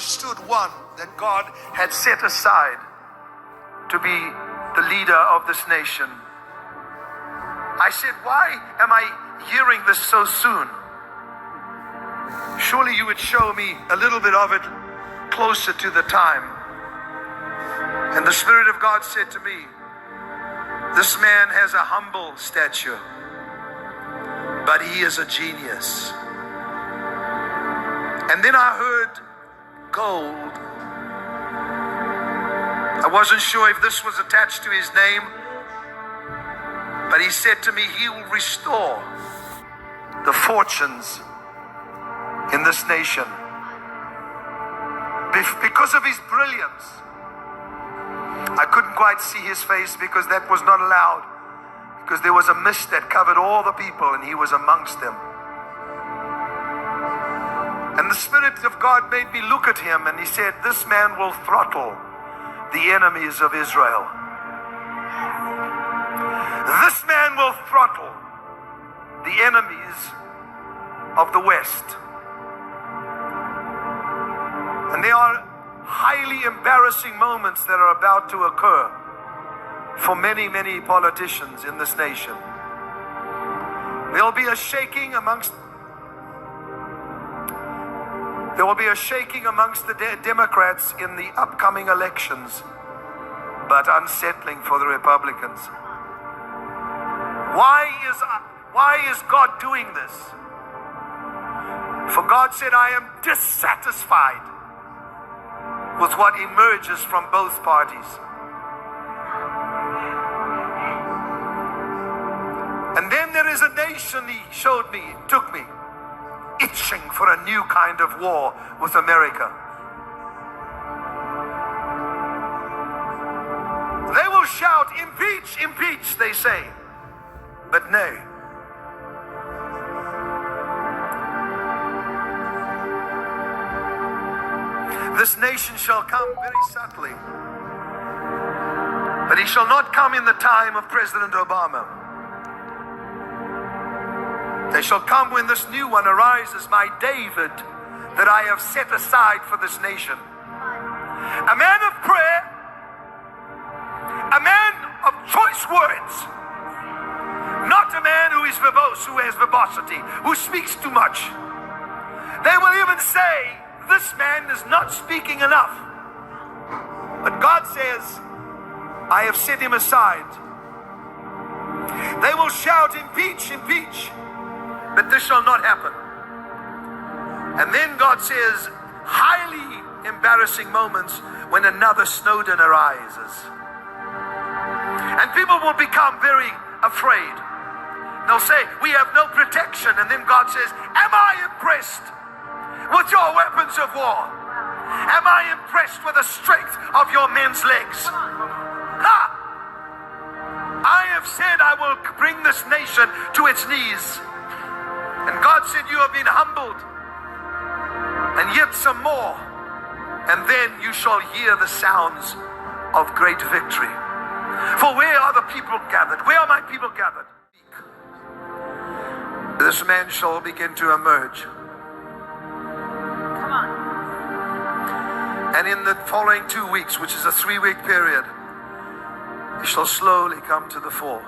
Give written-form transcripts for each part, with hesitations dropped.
stood one that God had set aside to be the leader of this nation. I said, why am I hearing this so soon? Surely you would show me a little bit of it closer to the time. And the Spirit of God said to me, this man has a humble stature, but he is a genius. And then I heard gold. I wasn't sure if this was attached to his name, but he said to me, he will restore the fortunes in this nation because of his brilliance. I couldn't quite see his face because that was not allowed, because there was a mist that covered all the people and he was amongst them. And the Spirit of God made me look at him, and he said, this man will throttle the enemies of Israel. This man will throttle the enemies of the West. And there are highly embarrassing moments that are about to occur for many, many politicians in this nation. There will be a shaking amongst the Democrats in the upcoming elections, but unsettling for the Republicans. Why is God doing this? For God said, I am dissatisfied with what emerges from both parties. And then there is a nation, he showed me, took me, itching for a new kind of war with America. They will shout, impeach, impeach, they say. But nay. This nation shall come very subtly, but he shall not come in the time of President Obama. They shall come when this new one arises, my David, that I have set aside for this nation. A man of prayer, a man of choice words, not a man who is verbose, who has verbosity, who speaks too much. They will even say, this man is not speaking enough. But God says, I have set him aside. They will shout, impeach, impeach, but this shall not happen. And then God says, highly embarrassing moments when another Snowden arises. And people will become very afraid. They'll say, we have no protection. And then God says, am I impressed with your weapons of war? Am I impressed with the strength of your men's legs? I have said I will bring this nation to its knees. And God said, you have been humbled, and yet some more, and then you shall hear the sounds of great victory. For where are the people gathered? Where are my people gathered? This man shall begin to emerge. And in the following 2 weeks, which is a 3-week period, he shall slowly come to the fore.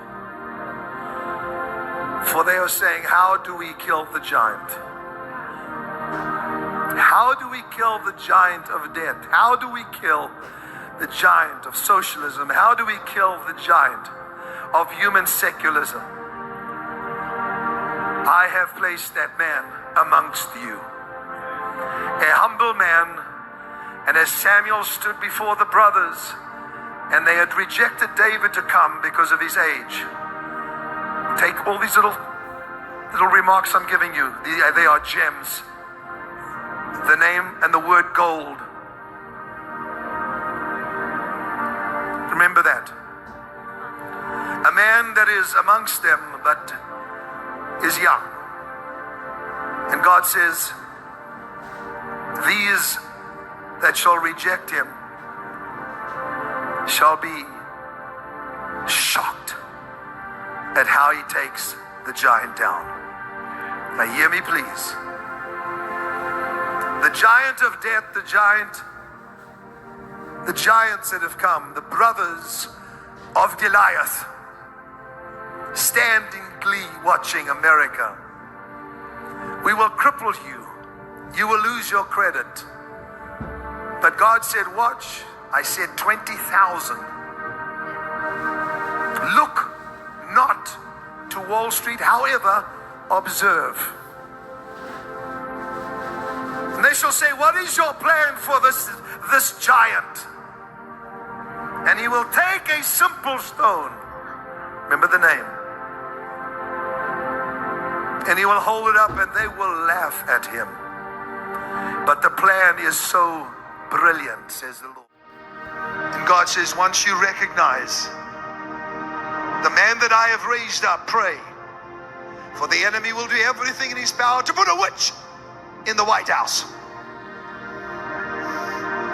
For they are saying, how do we kill the giant? How do we kill the giant of death? How do we kill the giant of socialism? How do we kill the giant of human secularism? I have placed that man amongst you, a humble man. And as Samuel stood before the brothers, and they had rejected David to come because of his age. Take all these little remarks I'm giving you. They are gems. The name and the word gold. Remember that. A man that is amongst them, but is young. And God says, these that shall reject him shall be shocked at how he takes the giant down. Now hear me please. The giant of death, the giants that have come, the brothers of Goliath, stand in glee watching America. We will cripple you. You will lose your credit. But God said, watch. I said 20,000. Look not to Wall Street, however, observe. And they shall say, what is your plan for this giant? And he will take a simple stone. Remember the name. And he will hold it up and they will laugh at him. But the plan is so brilliant, says the Lord. And God says, once you recognize the man that I have raised up, pray. For the enemy will do everything in his power to put a witch in the White House.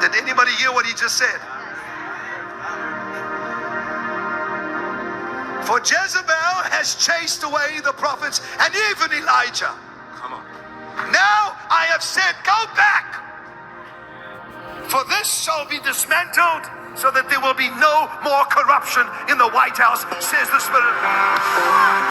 Did anybody hear what he just said? For Jezebel has chased away the prophets and even Elijah. Come on. Now I have said, go back. For this shall be dismantled so that there will be no more corruption in the White House, says the Spirit.